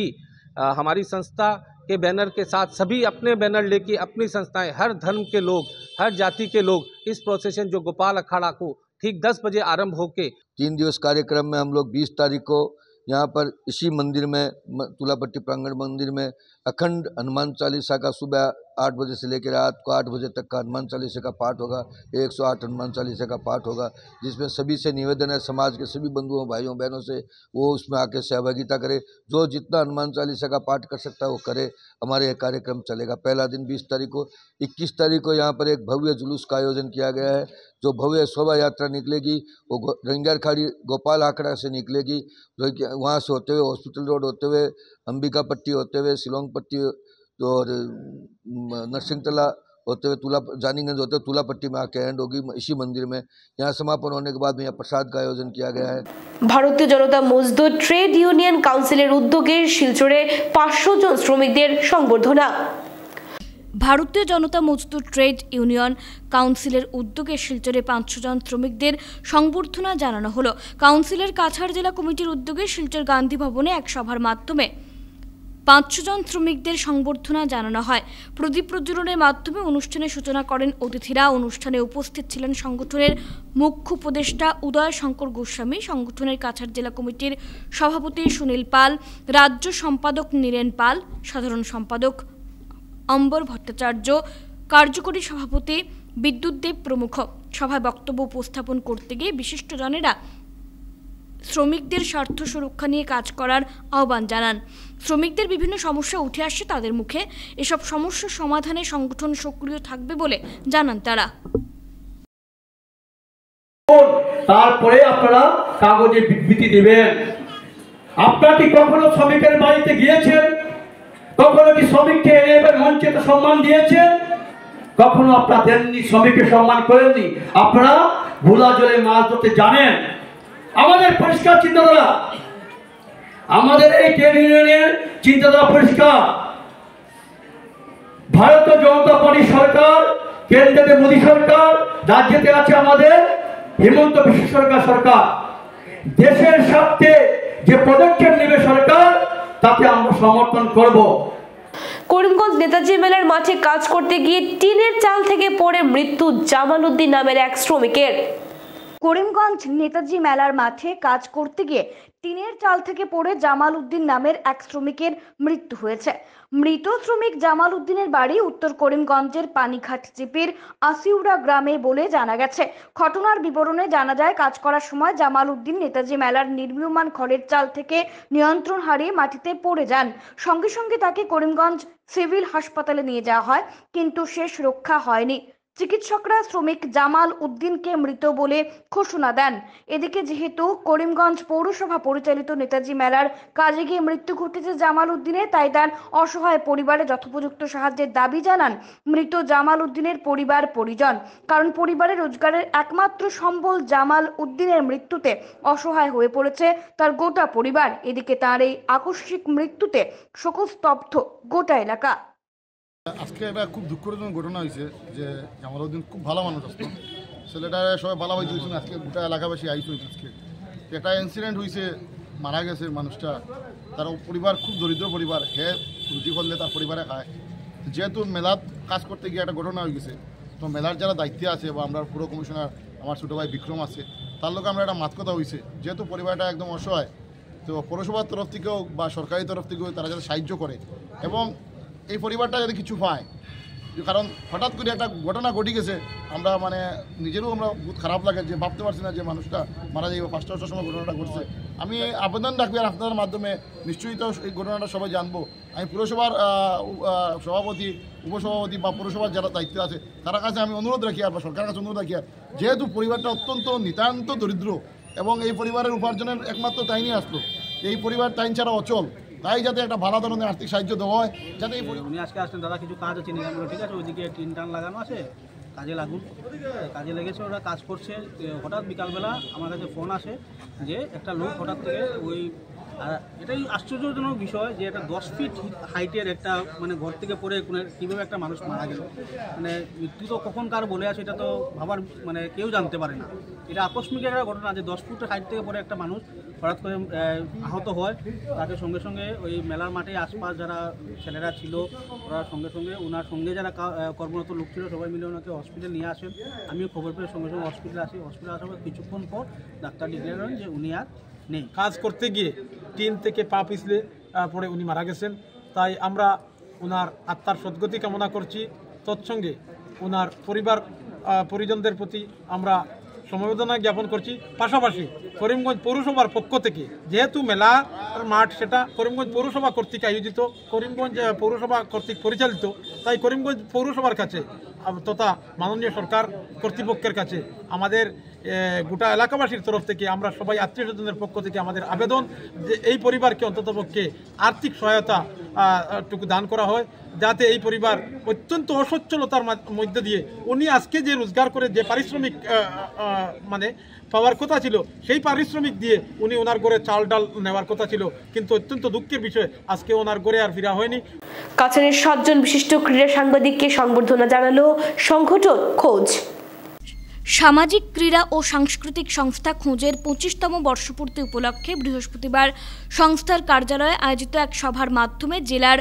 हमारी संस्था के बैनर के साथ सभी अपने बैनर लेके अपनी संस्थाएं, हर धर्म के लोग, हर जाति के लोग इस प्रोसेशन जो गोपाल अखाड़ा को ठीक 10 बजे आरंभ होके 3 दिवस कार्यक्रम में हम लोग 20 तारीख को यहाँ पर इसी मंदिर में तुलापट्टी प्रांगण मंदिर में अखंड हनुमान चालीसा का सुबह 8 बजे से लेकर रात को 8 बजे तक का हनुमान चालीसा का पाठ होगा। 108 हनुमान चालीसा का पाठ होगा, जिसमें सभी से निवेदन है, समाज के सभी बंधुओं भाइयों बहनों से वो उसमें आके सहभागिता करे। जो जितना हनुमान चालीसा का पाठ कर सकता है वो करे। हमारे यह कार्यक्रम चलेगा। पहला दिन 20 तारीख को। 21 तारीख को यहाँ पर एक भव्य जुलूस का आयोजन किया गया है। जो भव्य शोभा यात्रा निकलेगी वो रंगारखाड़ी गोपाल आखड़ा से निकलेगी, जो वहाँ से होते हुए हॉस्पिटल रोड होते हुए अंबिका पट्टी होते हुए शिलोंग पट्टी और नरसिंहतला होते हुए जानीगंज होते हुए तुलापट्टी में आके एंड होगी इसी मंदिर में। यहाँ समापन होने के बाद में यहाँ प्रसाद का आयोजन किया गया है। ভারতীয় জনতা মজদুর ট্রেড ইউনিয়ন কাউন্সিলের উদ্যোগে শিলচরে 500 জন শ্রমিকদের সংবর্ধনা। ভারতীয় জনতা মজদুর ট্রেড ইউনিয়ন কাউন্সিলের উদ্যোগে শিলচরে 500 জন শ্রমিকদের সংবর্ধনা জানানো হলো। কাউন্সিলের কাছাড় জেলা কমিটির উদ্যোগে শিলচর গান্ধী ভবনে এক সভার মাধ্যমে 500 জন শ্রমিকদের সংবর্ধনা জানানো হয়। প্রদীপ প্রজ্বলনের মাধ্যমে অনুষ্ঠানের সূচনা করেন অতিথিরা। অনুষ্ঠানে উপস্থিত ছিলেন সংগঠনের মুখ্য উপদেষ্টা উদয় শঙ্কর গোস্বামী, সংগঠনের কাছাড় জেলা কমিটির সভাপতি সুনীল পাল, রাজ্য সম্পাদক নীরেন পাল, সাধারণ সম্পাদক অম্বর ভট্টাচার্য, কার্যকরী সভাপতি বিদ্যুৎ দেব প্রমুখ। সভায় বক্তব্য উপস্থাপন করতে গিয়ে বিশিষ্টজনেরা শ্রমিকদের স্বার্থ সুরক্ষা নিয়ে কাজ করার আহ্বান জানান। শ্রমিকদের বিভিন্ন সমস্যা উঠে আসছে তাদের মুখে। এসব সমস্যা সমাধানে সংগঠন সক্রিয় থাকবে বলে জানান তারা। তারপরে আপনারা কাগজে বিবৃতি দেবেন। আপনারা কি কখনো শ্রমিকের বাড়িতে গিয়েছেন? কখনো কি শ্রমিককে এনে মঞ্চে সম্মান দিয়েছেন? কখনো আপনারা দেননি, শ্রমিককে সম্মান করেননি। আপনারা ভোলা জলে মাছ ধরতে জানেন। আমাদের পরিষ্কার চিন্তাধারা, আমাদের এই ট্রেড ইউনিয়নের চিন্তাধারা পরিষ্কার। ভারতীয় জনতা পার্টি সরকার, কেন্দ্রে মোদী সরকার, রাজ্যতে আছে আমাদের হিমন্ত বিশ্ব সরকার। দেশের স্বার্থে যে পদক্ষেপ নেবে সরকার, তাতে আমরা সমর্থন করব। করিমগঞ্জ নেতাজি মেলার মাঠে কাজ করতে গিয়ে টিনের চাল থেকে পড়ে মৃত্যু জামাল উদ্দিন নামের এক শ্রমিকের। করিমগঞ্জ নেতাজি মেলার মাঠে কাজ করতে গিয়ে টিনের চাল থেকে পড়ে জামাল উদ্দিন নামের এক শ্রমিকের মৃত্যু হয়েছে। মৃত শ্রমিক জামাল উদ্দিনের বাড়ি উত্তর করিমগঞ্জের পানিঘাট জিপির আসিউড়া গ্রামে বলে জানা গেছে। ঘটনার বিবরণে জানা যায়, কাজ করার সময় জামাল উদ্দিন নেতাজি মেলার নির্মীয়মান খড়ের চাল থেকে নিয়ন্ত্রণ হারিয়ে মাটিতে পড়ে যান। সঙ্গে সঙ্গে তাকে করিমগঞ্জ সিভিল হাসপাতালে নিয়ে যাওয়া হয়, কিন্তু শেষ রক্ষা হয়নি। চিকিৎসকরা শ্রমিক জামাল উদ্দিনকে মৃত বলে ঘোষণা দেন। এদিকে যেহেতু করিমগঞ্জ পৌরসভা পরিচালিত নেতাজি মেলার কাজে গিয়ে মৃত্যু ঘটেছে জামাল উদ্দিনের, তাই তার অসহায় পরিবারে যথোপযুক্ত সাহায্যের দাবি জানান মৃত জামাল উদ্দিনের পরিবার পরিজন। কারণ পরিবারের রোজগারের একমাত্র সম্বল জামাল উদ্দিনের মৃত্যুতে অসহায় হয়ে পড়েছে তার গোটা পরিবার। এদিকে তার এই আকস্মিক মৃত্যুতে শোকস্তব্ধ গোটা এলাকা। আজকে একটা খুব দুঃখজনক ঘটনা হয়েছে যে জামাল উদ্দিন খুব ভালো মানুষ আসতো, ছেলেটা সবাই ভালো হয়েছে। আজকে গোটা এলাকাবাসী আইসো আজকে একটা ইনসিডেন্ট হয়েছে, মারা গেছে মানুষটা। তার পরিবার খুব দরিদ্র পরিবার, হে রুটি করলে তার পরিবারে খায়। যেহেতু মেলাত কাজ করতে গিয়ে একটা ঘটনা হয়ে গেছে, তো মেলার যারা দায়িত্বে আছে বা আমরা পুরো কমিশনার আমার ছোটো ভাই বিক্রম আছে, তার লোক আমরা একটা মাত কথা হয়েছে। যেহেতু পরিবারটা একদম অসহায়, তো পৌরসভার তরফ থেকেও বা সরকারি তরফ থেকেও তারা যাতে সাহায্য করে এবং এই পরিবারটা যদি কিছু পায়, কারণ হঠাৎ করে একটা ঘটনা ঘটে গেছে, আমরা মানে নিজেরও আমরা বহুত খারাপ লাগে যে ভাবতে পারছি না যে মানুষটা মারা যাইব। 5টার সময় ঘটনাটা ঘটছে। আমি আবেদন রাখবি আর আপনাদের মাধ্যমে নিশ্চয়ই তো এই ঘটনাটা সবাই জানবো। আমি পুরসভার সভাপতি, উপসভাপতি বা পুরসভার যারা দায়িত্ব আছে তার কাছে আমি অনুরোধ রাখি আর বা সরকারের কাছে অনুরোধ রাখি, যেহেতু পরিবারটা অত্যন্ত নিতান্ত দরিদ্র এবং এই পরিবারের উপার্জনের একমাত্র টাইনই আসলো, এই পরিবার টাইন ছাড়া অচল, তাই যাতে একটা ভালো ধরনের আর্থিক সাহায্য দেওয়া হয় যাতে এই উনি আজকে আসলেন, দাদা কিছু কাজ আছে নিলাম, ঠিক আছে ওইদিকে টিন টান লাগানো আছে, কাজে লাগুন। কাজে লেগেছে, ওরা কাজ করছে। হঠাৎ বিকালবেলা আমার কাছে ফোন আসে যে একটা লোক হঠাৎ থেকে ওই, আর এটাই আশ্চর্যজনক বিষয় যে একটা 10 ফিট হাইটের একটা মানে ঘর থেকে পড়ে কীভাবে একটা মানুষ মারা গেল। মানে মৃত্যু তো কখন কার বলে আসে এটা তো ভাবার মানে কেউ জানতে পারে না। এটা আকস্মিক একটা ঘটনা যে 10 ফুট হাইট থেকে পড়ে একটা মানুষ হঠাৎ করে আহত হয়। তাকে সঙ্গে সঙ্গে ওই মেলার মাঠে আশপাশ যারা ছেলেরা ছিল ওরা সঙ্গে সঙ্গে ওনার সঙ্গে যারা কর্মরত লোক ছিল সবাই মিলে ওনাকে হসপিটালে নিয়ে আসেন। আমিও খবর পেয়ে সঙ্গে সঙ্গে হসপিটালে আসি। হসপিটালে আসার পর কিছুক্ষণ পর ডাক্তার ডিক্লেয়ার করেন যে উনি আর নেই। কাজ করতে গিয়ে টিন থেকে পা পিছলে পড়ে উনি মারা গেছেন। তাই আমরা ওনার আত্মার সদ্গতি কামনা করছি। তৎসঙ্গে ওনার পরিজনদের প্রতি আমরা সমবেদনা জ্ঞাপন করছি। পাশাপাশি করিমগঞ্জ পৌরসভার পক্ষ থেকে, যেহেতু মেলার মাঠ সেটা করিমগঞ্জ পৌরসভা কর্তৃক আয়োজিত, করিমগঞ্জ পৌরসভা কর্তৃক পরিচালিত, তাই করিমগঞ্জ পৌরসভার কাছে তথা মাননীয় সরকার কর্তৃপক্ষের কাছে আমাদের গোটা এলাকাবাসীর তরফ থেকে আমরা সবাই আত্মীয় স্বজনের পক্ষ থেকে আমাদের আবেদন যে এই পরিবারকে অন্ততপক্ষে আর্থিক সহায়তা টুকু দান করা হয়, যাতে এই পরিবার অত্যন্ত অসচ্ছলতার মধ্যে দিয়ে উনি আজকে যে রোজগার করে যে পারিশ্রমিক মানে পাওয়ার কথা ছিল, সেই পারিশ্রমিক দিয়ে উনি ওনার ঘরে চাল ডাল নেওয়ার কথা ছিল, কিন্তু অত্যন্ত দুঃখের বিষয় আজকে ওনার ঘরে আর ফিরা হয়নি। কাছাড়ের 7 জন বিশিষ্ট ক্রীড়া সাংবাদিককে সংবর্ধনা জানালো সংগঠন খোঁজ। সামাজিক ক্রীড়া ও সাংস্কৃতিক সংস্থা খোঁজের 25তম বর্ষপূর্তি উপলক্ষে বৃহস্পতিবার সংস্থার কার্যালয়ে আয়োজিত এক সভার মাধ্যমে জেলার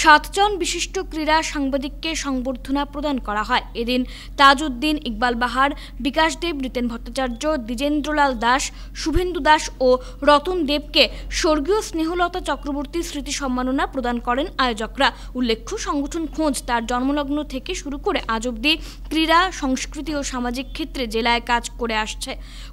7 জন বিশিষ্ট ক্রীড়া সাংবাদিককে সংবর্ধনা প্রদান করা হয়। এদিন তাজউদ্দিন, ইকবাল বাহার, বিকাশ দেব, রিতেন ভট্টাচার্য, দ্বিজেন্দ্রলাল দাস, শুভেন্দু দাস ও রতন দেবকে স্বর্গীয় স্নেহলতা চক্রবর্তী স্মৃতি সম্মাননা প্রদান করেন আয়োজকরা। উল্লেখ্য, সংগঠন খোঁজ তার জন্মলগ্ন থেকে শুরু করে আজ অবধি ক্রীড়া, সংস্কৃতি ও সামাজিক ক্ষেত্রে জেলায় কাজ করে আসছে।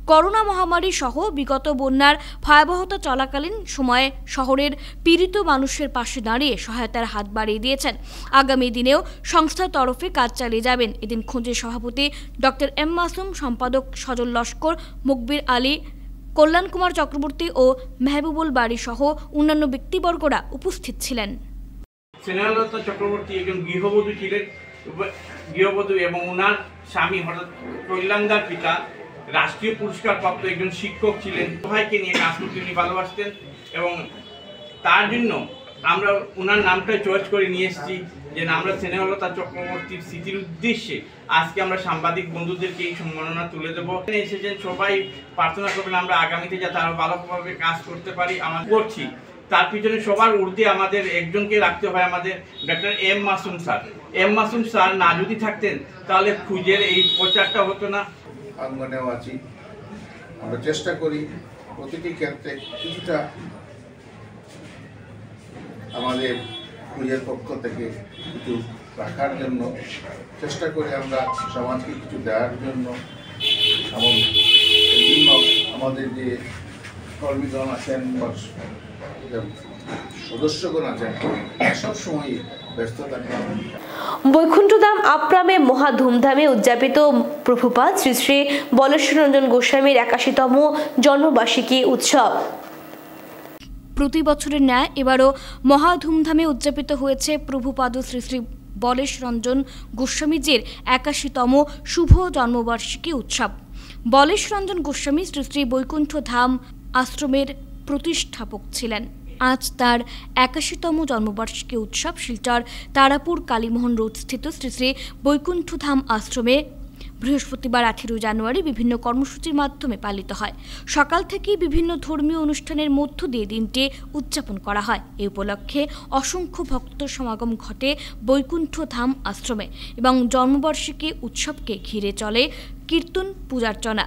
করোনা মহামারী সহ বিগত বন্যার ভয়াবহতা চলাকালীন সময়ে শহরের পীড়িত মানুষের পাশে দাঁড়িয়ে সহায়তার হাত বাড়িয়ে দিয়েছেন। আগামী দিনেও সংস্থার তরফে কাজ চালিয়ে যাবেন। এদিন খোঁজের সভাপতি ডক্টর এম মাসুম, সম্পাদক সজল লস্কর, মুকবির আলী, কল্যাণ কুমার চক্রবর্তী ও মেহবুবুল বাড়ি সহ অন্যান্য ব্যক্তিবর্গরা উপস্থিত ছিলেন। স্নেহলতা চক্রবর্তী একজন গৃহবধূ ছিলেন, গৃহবধূ এবং ওনার স্বামী হঠাৎ কল্যাণদার পিতা রাষ্ট্রীয় পুরস্কার প্রাপ্ত একজন শিক্ষক ছিলেন। সবাইকে নিয়ে কাজ করতে উনি ভালোবাসতেন এবং তার জন্য আমরা ওনার নামটাই চয়েস করে নিয়ে এসেছি যে আমরা স্নেহলতা চক্রবর্তীর স্মৃতির উদ্দেশ্যে আজকে আমরা সাংবাদিক বন্ধুদেরকে এই সম্মাননা তুলে দেবো। এসেছেন সবাই প্রার্থনা করবেন আমরা আগামীতে যাতে আরো ভালোভাবে কাজ করতে পারি। আমরা করছি তার পিছনে সবার ঊর্ধ্বে আমাদের একজনকে রাখতে হয়, আমাদের doctor M Masum sir. M Masum sir না যদি থাকতেন তাহলে খুঁজের এই প্রচারটা হতো না। আঙ্গনেও আছি, আমরা চেষ্টা করি প্রতিটি ক্ষেত্রে কিছুটা আমাদের খুঁজের পক্ষ থেকে কিছু রাখার জন্য চেষ্টা করি, আমরা সমাজকে কিছু দেওয়ার জন্য। এবং বিভিন্ন আমাদের যে কর্মীগণ আছেন বা সদস্যগণ আছেন সব সময় ব্যস্ত থাকেন। বৈকুণ্ঠধাম আপ্রামে মহা ধুমধামে উদযাপিত প্রভুপাদ শ্রী শ্রী বলেশ্বর রঞ্জন গোস্বামীর 81তম জন্মবার্ষিকী উৎসব। প্রতি বছরের ন্যায় এবারও মহা ধুমধামে উদযাপিত হয়েছে প্রভুপাদ শ্রী শ্রী বলেশ্বর রঞ্জন গোস্বামীজির 81তম শুভ জন্মবার্ষিকী উৎসব। বলেশ্বর রঞ্জন গোস্বামী শ্রী শ্রী বৈকুণ্ঠ ধাম আশ্রমের প্রতিষ্ঠাপক ছিলেন। আজ তার 81তম জন্মবার্ষিকী উৎসব শিলচর তারাপুর কালীমোহন রোড স্থিত শ্রী শ্রী বৈকুণ্ঠ ধাম আশ্রমে বৃহস্পতিবার 18 জানুয়ারি বিভিন্ন কর্মসূচির মাধ্যমে পালিত হয়। সকাল থেকেই বিভিন্ন ধর্মীয় অনুষ্ঠানের মধ্য দিয়ে দিনটি উদযাপন করা হয়। এই উপলক্ষে অসংখ্য ভক্ত সমাগম ঘটে বৈকুণ্ঠ ধাম আশ্রমে এবং জন্মবার্ষিকী উৎসবকে ঘিরে চলে কীর্তন পূজার্চনা।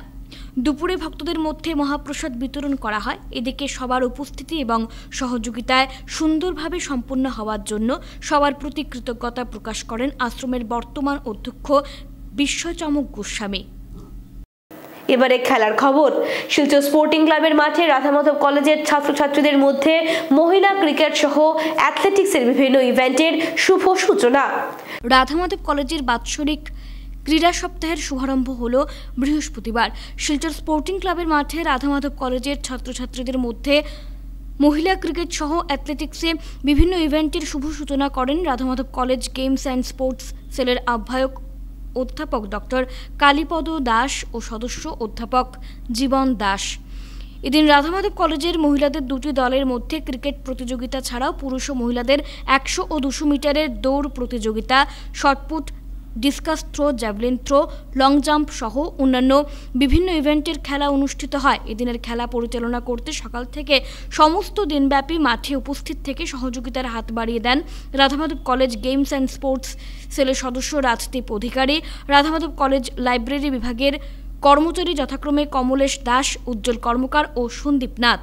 দুপুরে ভক্তদের মধ্যে মহাপ্রসাদ বিতরণ করা হয়। এদিকে সবার উপস্থিতি এবং সহযোগিতায় সুন্দরভাবে সম্পন্ন হওয়ার জন্য সবার প্রতি কৃতজ্ঞতা প্রকাশ করেন আশ্রমের বর্তমান অধ্যক্ষ বিশ্বচমক গোস্বামী। এবারে খেলার খবর। শিলচর স্পোর্টিং ক্লাবের মাঠে রাধামাধব কলেজের ছাত্রছাত্রীদের মধ্যে মহিলা ক্রিকেট সহ অ্যাথলেটিক্সের বিভিন্ন ইভেন্টের শুভ সূচনা। রাধামাধব কলেজের বাৎসরিক ক্রীড়া সপ্তাহের শুভারম্ভ হল বৃহস্পতিবার। শিলচর স্পোর্টিং ক্লাবের মাঠে রাধামাধব কলেজের ছাত্রছাত্রীদের মধ্যে মহিলা ক্রিকেট সহ অ্যাথলেটিক্সে বিভিন্ন ইভেন্টের শুভ সূচনা করেন Radhamadhab college games and sports সেলের আহ্বায়ক অধ্যাপক ডক্টর কালীপদ দাস ও সদস্য অধ্যাপক জীবন দাস। এদিন রাধামাধব কলেজের মহিলাদের দুটি দলের মধ্যে ক্রিকেট প্রতিযোগিতা ছাড়াও পুরুষ ও মহিলাদের 100 ও 200 মিটারের দৌড় প্রতিযোগিতা, shot put, discus throw, javelin throw, long jump সহ অন্যান্য বিভিন্ন ইভেন্টের খেলা অনুষ্ঠিত হয়। এদিনের খেলা পরিচালনা করতে সকাল থেকে সমস্ত দিনব্যাপী মাঠে উপস্থিত থেকে সহযোগিতার হাত বাড়িয়ে দেন Radhamadhab college games and sports সেলের সদস্য রাজদীপ অধিকারী, রাধামাধব কলেজ লাইব্রেরি বিভাগের কর্মচারী যথাক্রমে কমলেশ দাস, উজ্জ্বল কর্মকার ও সন্দীপ নাথ।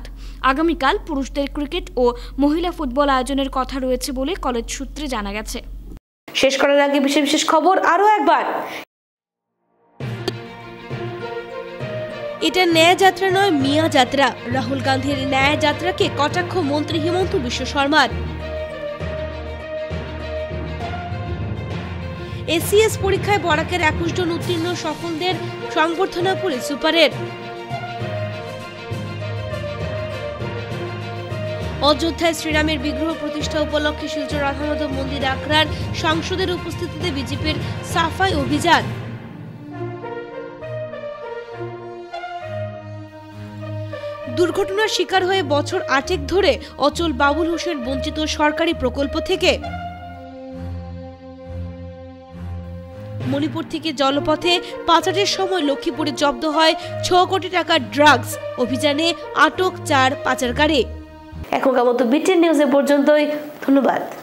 আগামীকাল পুরুষদের ক্রিকেট ও মহিলা ফুটবল আয়োজনের কথা রয়েছে বলে কলেজ সূত্রে জানা গেছে। শেষ করার আগে বিশেষ বিশেষ খবর আরো একবার। এটা ন্যায় যাত্রা নয়, মিয়া যাত্রা। রাহুল গান্ধীর ন্যায় যাত্রাকে কটাক্ষ মন্ত্রী হিমন্ত বিশ্ব শর্মার। এসিএস পরীক্ষায় বরাকের 21 জন উত্তীর্ণ সফলদের সংবর্ধনা পুলিশ সুপারের। অযোধ্যায় শ্রীরামের বিগ্রহ প্রতিষ্ঠা উপলক্ষে শিলচর রাধামাধব মন্দির আখড়ার সাংসদের উপস্থিতিতে বিজেপির সাফাই অভিযান। দুর্ঘটনার শিকার হয়ে বছর 8 ধরে অচল বাবুল হোসেন বঞ্চিত সরকারি প্রকল্প থেকে। মণিপুর থেকে জলপথে পাচারের সময় লক্ষ্মীপুরে জব্দ হয় 6 কোটি টাকার ড্রাগস। অভিযানে আটক 4 পাচারকারী। এখনকার মতো বিটিএন নিউজ এ পর্যন্তই। ধন্যবাদ।